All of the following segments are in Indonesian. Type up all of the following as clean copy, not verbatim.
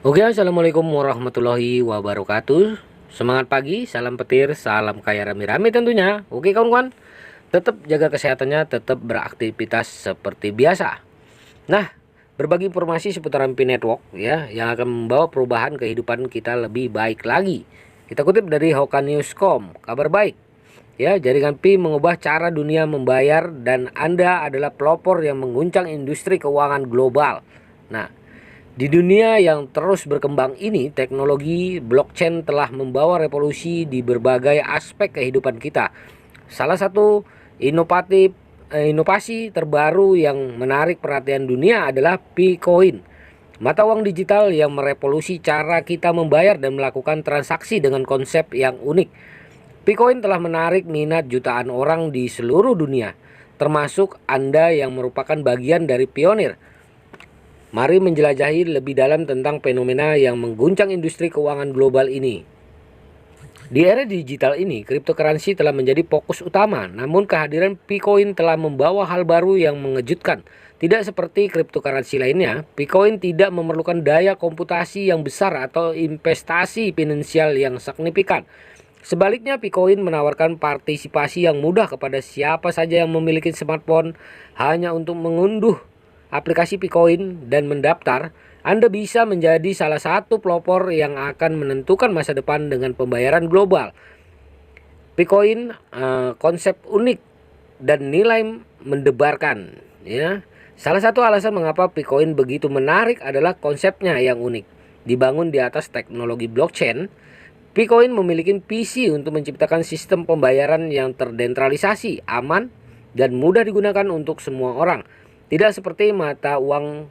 Oke, assalamualaikum warahmatullahi wabarakatuh. Semangat pagi, salam petir, salam kaya rame-rame tentunya. Oke kawan-kawan, tetap jaga kesehatannya, tetap beraktivitas seperti biasa. Nah, berbagi informasi seputaran Pi Network ya, yang akan membawa perubahan kehidupan kita lebih baik lagi. Kita kutip dari Hoka Newscom, kabar baik. Ya, jaringan Pi mengubah cara dunia membayar dan Anda adalah pelopor yang mengguncang industri keuangan global. Nah, di dunia yang terus berkembang ini, teknologi blockchain telah membawa revolusi di berbagai aspek kehidupan kita. Salah satu inovasi terbaru yang menarik perhatian dunia adalah Bitcoin, mata uang digital yang merevolusi cara kita membayar dan melakukan transaksi dengan konsep yang unik. Bitcoin telah menarik minat jutaan orang di seluruh dunia, termasuk Anda yang merupakan bagian dari pionir. Mari menjelajahi lebih dalam tentang fenomena yang mengguncang industri keuangan global ini. Di era digital ini, cryptocurrency telah menjadi fokus utama, namun kehadiran Bitcoin telah membawa hal baru yang mengejutkan. Tidak seperti cryptocurrency lainnya, Bitcoin tidak memerlukan daya komputasi yang besar atau investasi finansial yang signifikan. Sebaliknya, Bitcoin menawarkan partisipasi yang mudah kepada siapa saja yang memiliki smartphone. Hanya untuk mengunduh aplikasi Bitcoin dan mendaftar, Anda bisa menjadi salah satu pelopor yang akan menentukan masa depan dengan pembayaran global. Bitcoin konsep unik dan nilai mendebarkan ya. Salah satu alasan mengapa Bitcoin begitu menarik adalah konsepnya yang unik. Dibangun di atas teknologi blockchain, Bitcoin memiliki visi untuk menciptakan sistem pembayaran yang terdesentralisasi, aman, dan mudah digunakan untuk semua orang. Tidak seperti mata uang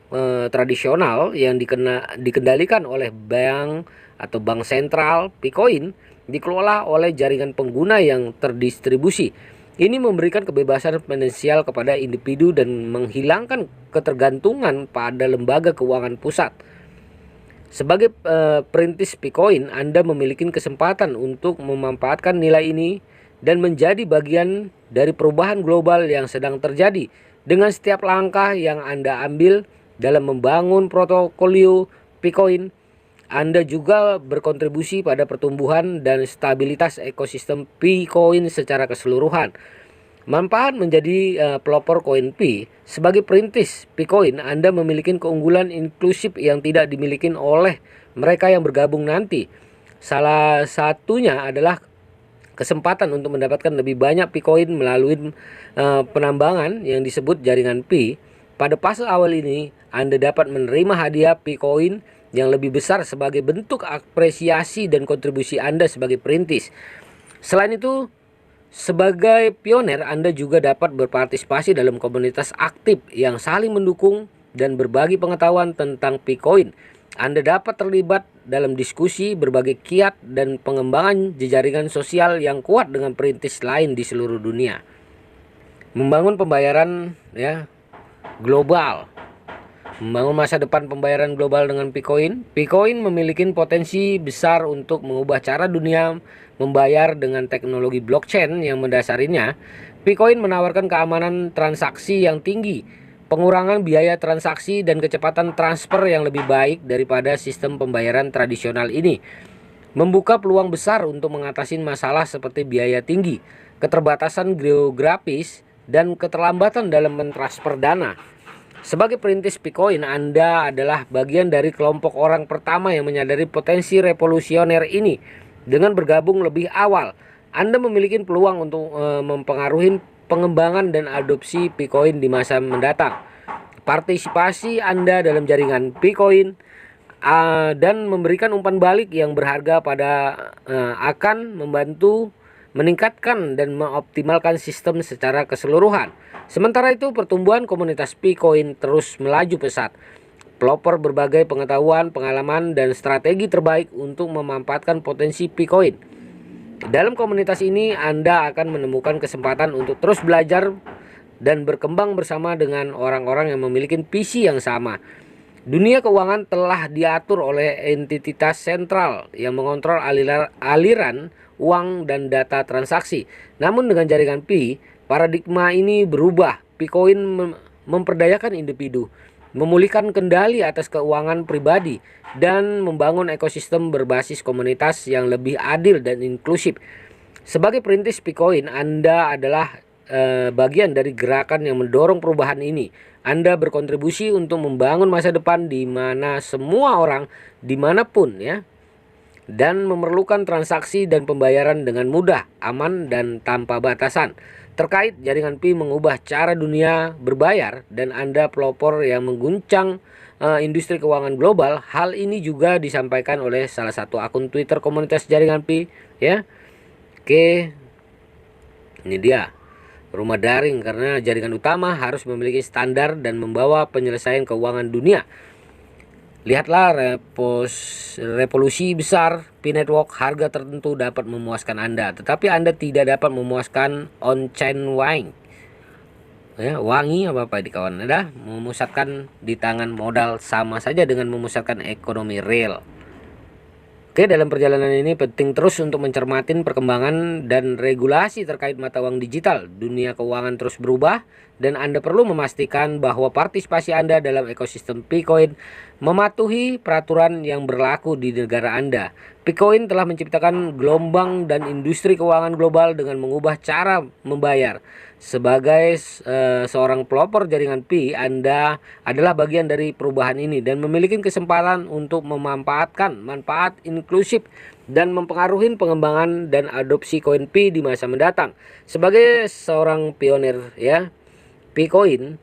tradisional yang dikendalikan oleh bank atau bank sentral. Bitcoin dikelola oleh jaringan pengguna yang terdistribusi. Ini memberikan kebebasan finansial kepada individu dan menghilangkan ketergantungan pada lembaga keuangan pusat. Sebagai perintis Bitcoin, Anda memiliki kesempatan untuk memanfaatkan nilai ini dan menjadi bagian dari perubahan global yang sedang terjadi. Dengan setiap langkah yang Anda ambil dalam membangun portofolio Bitcoin, Anda juga berkontribusi pada pertumbuhan dan stabilitas ekosistem Bitcoin secara keseluruhan. Manfaat menjadi pelopor koin Pi. Sebagai perintis Bitcoin, Anda memiliki keunggulan inklusif yang tidak dimiliki oleh mereka yang bergabung nanti. Salah satunya adalah kesempatan untuk mendapatkan lebih banyak Bitcoin melalui penambangan yang disebut jaringan Pi. Pada fase awal ini, Anda dapat menerima hadiah Bitcoin yang lebih besar sebagai bentuk apresiasi dan kontribusi Anda sebagai perintis. Selain itu, sebagai pionir, Anda juga dapat berpartisipasi dalam komunitas aktif yang saling mendukung dan berbagi pengetahuan tentang Bitcoin. Anda dapat terlibat dalam diskusi, berbagai kiat, dan pengembangan jejaringan sosial yang kuat dengan perintis lain di seluruh dunia. Membangun pembayaran global. Membangun masa depan pembayaran global dengan Bitcoin. Bitcoin memiliki potensi besar untuk mengubah cara dunia membayar dengan teknologi blockchain yang mendasarinya. Bitcoin menawarkan keamanan transaksi yang tinggi, pengurangan biaya transaksi, dan kecepatan transfer yang lebih baik daripada sistem pembayaran tradisional ini. Membuka peluang besar untuk mengatasi masalah seperti biaya tinggi, keterbatasan geografis, dan keterlambatan dalam mentransfer dana. Sebagai perintis Bitcoin, Anda adalah bagian dari kelompok orang pertama yang menyadari potensi revolusioner ini. Dengan bergabung lebih awal, Anda memiliki peluang untuk mempengaruhi pengembangan dan adopsi Bitcoin di masa mendatang. Partisipasi Anda dalam jaringan Bitcoin dan memberikan umpan balik yang berharga akan membantu meningkatkan dan mengoptimalkan sistem secara keseluruhan. Sementara itu, pertumbuhan komunitas Bitcoin terus melaju pesat. Pelopor berbagai pengetahuan, pengalaman, dan strategi terbaik untuk memanfaatkan potensi Bitcoin. Dalam komunitas ini, Anda akan menemukan kesempatan untuk terus belajar dan berkembang bersama dengan orang-orang yang memiliki visi yang sama. Dunia keuangan telah diatur oleh entitas sentral yang mengontrol aliran uang dan data transaksi. Namun dengan jaringan Pi, paradigma ini berubah. Bitcoin memperdayakan individu, memulihkan kendali atas keuangan pribadi, dan membangun ekosistem berbasis komunitas yang lebih adil dan inklusif. Sebagai perintis Picoin, Anda adalah bagian dari gerakan yang mendorong perubahan ini. Anda berkontribusi untuk membangun masa depan di mana semua orang dimanapun ya dan memerlukan transaksi dan pembayaran dengan mudah, aman, dan tanpa batasan. Terkait jaringan Pi mengubah cara dunia berbayar dan Anda pelopor yang mengguncang industri keuangan global, hal ini juga disampaikan oleh salah satu akun Twitter komunitas jaringan Pi ya. Oke, ini dia rumah daring karena jaringan utama harus memiliki standar dan membawa penyelesaian keuangan dunia. Lihatlah revolusi besar Pi Network. Harga tertentu dapat memuaskan Anda, tetapi Anda tidak dapat memuaskan on-chain wangi. Ya, wangi apa di kawan Anda memusatkan di tangan modal sama saja dengan memusatkan ekonomi real. Oke, dalam perjalanan ini penting terus untuk mencermati perkembangan dan regulasi terkait mata uang digital. Dunia keuangan terus berubah dan Anda perlu memastikan bahwa partisipasi Anda dalam ekosistem Picoin mematuhi peraturan yang berlaku di negara Anda. Picoin telah menciptakan gelombang dan industri keuangan global dengan mengubah cara membayar. Sebagai seorang pelopor jaringan Pi, Anda adalah bagian dari perubahan ini dan memiliki kesempatan untuk memanfaatkan manfaat inklusif dan mempengaruhi pengembangan dan adopsi koin Pi di masa mendatang. Sebagai seorang pionir ya, Picoin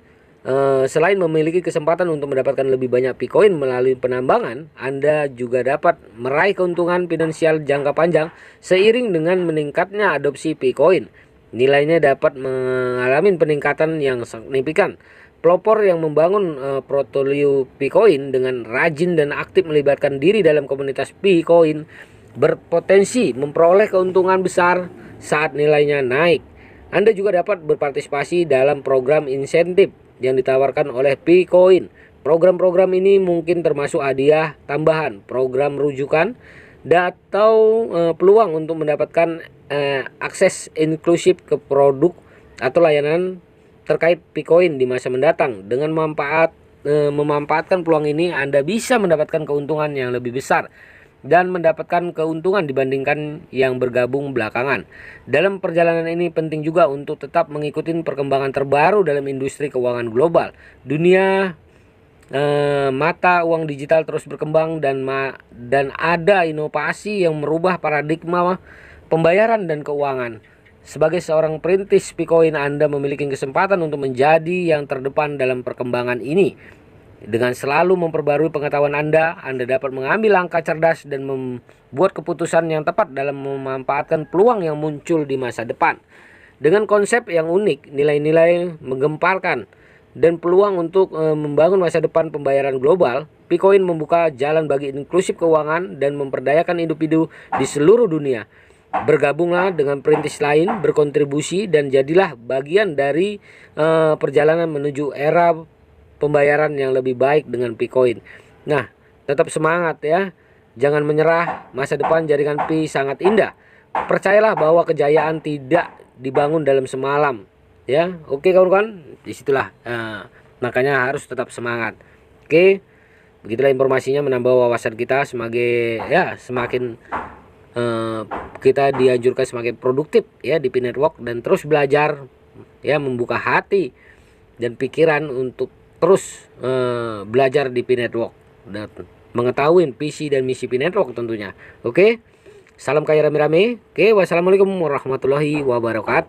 selain memiliki kesempatan untuk mendapatkan lebih banyak Picoin melalui penambangan, Anda juga dapat meraih keuntungan finansial jangka panjang seiring dengan meningkatnya adopsi Picoin. Nilainya dapat mengalami peningkatan yang signifikan. Pelopor yang membangun portofolio Picoin dengan rajin dan aktif melibatkan diri dalam komunitas Picoin berpotensi memperoleh keuntungan besar saat nilainya naik. Anda juga dapat berpartisipasi dalam program insentif yang ditawarkan oleh Picoin. Program-program ini mungkin termasuk hadiah tambahan, program rujukan, atau peluang untuk mendapatkan akses inklusif ke produk atau layanan terkait Picoin di masa mendatang. Dengan memanfaatkan peluang ini, Anda bisa mendapatkan keuntungan yang lebih besar dan mendapatkan keuntungan dibandingkan yang bergabung belakangan. Dalam perjalanan ini penting juga untuk tetap mengikuti perkembangan terbaru dalam industri keuangan global. Dunia mata uang digital terus berkembang dan ada inovasi yang merubah paradigma pembayaran dan keuangan. Sebagai seorang perintis Picoin, Anda memiliki kesempatan untuk menjadi yang terdepan dalam perkembangan ini. Dengan selalu memperbarui pengetahuan Anda dapat mengambil langkah cerdas dan membuat keputusan yang tepat dalam memanfaatkan peluang yang muncul di masa depan. Dengan konsep yang unik, nilai-nilai menggemparkan, dan peluang untuk membangun masa depan pembayaran global, Picoin membuka jalan bagi inklusif keuangan dan memperdayakan individu di seluruh dunia. Bergabunglah dengan perintis lain, berkontribusi, dan jadilah bagian dari perjalanan menuju era pembayaran yang lebih baik dengan Picoin. Nah, tetap semangat ya. Jangan menyerah, masa depan jaringan Pi sangat indah. Percayalah bahwa kejayaan tidak dibangun dalam semalam. Ya, oke kawan-kawan, disitulah makanya harus tetap semangat. Oke, begitulah informasinya, menambah wawasan kita semakin kita dianjurkan semakin produktif ya di Pi Network dan terus belajar ya, membuka hati dan pikiran untuk terus belajar di Pi Network dan mengetahui visi dan misi Pi Network tentunya. Oke, salam kaya rame-rame. Oke, wassalamualaikum warahmatullahi wabarakatuh.